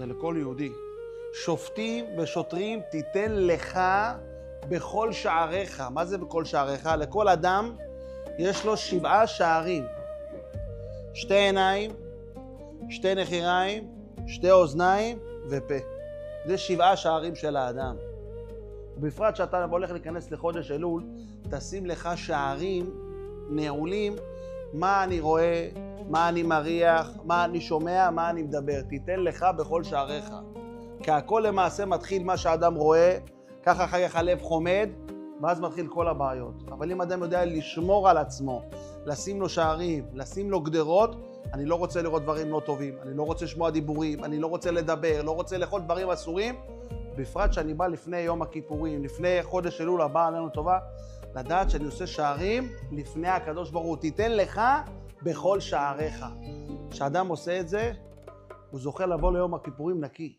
זה לכל יהודי. שופטים ושוטרים תיתן לך בכל שעריך. מה זה בכל שעריך? לכל אדם יש לו 7 שערים. 2 עיניים, 2 נחיריים, 2 אוזניים ופה. זה 7 שערים של האדם. ובפרט שאתה הולך להיכנס לחודש אלול, תשים לך שערים נעולים, מה אני רואה, מה אני מריח, מה אני שומע, מה אני מדבר. תיתן לך בכל שעריך. כי הכל למעשה מתחיל מה שהאדם רואה, ככה אחר כך הלב חומד, ואז מתחיל כל הבעיות. אבל אם אדם יודע לשמור על עצמו, לשים לו שערים, לשים לו גדרות, אני לא רוצה לראות דברים לא טובים, אני לא רוצה לשמוע דיבורים, אני לא רוצה לדבר, לא רוצה לאכול דברים אסורים, בפרט שאני בא לפני יום הכיפורים, לפני חודש אלול הבא עלינו טובה, לדעת שאני עושה שערים לפני הקדוש ברוך הוא. תיתן לך בכל שעריך. כשאדם עושה את זה, הוא זוכה לבוא ליום הכיפורים נקי.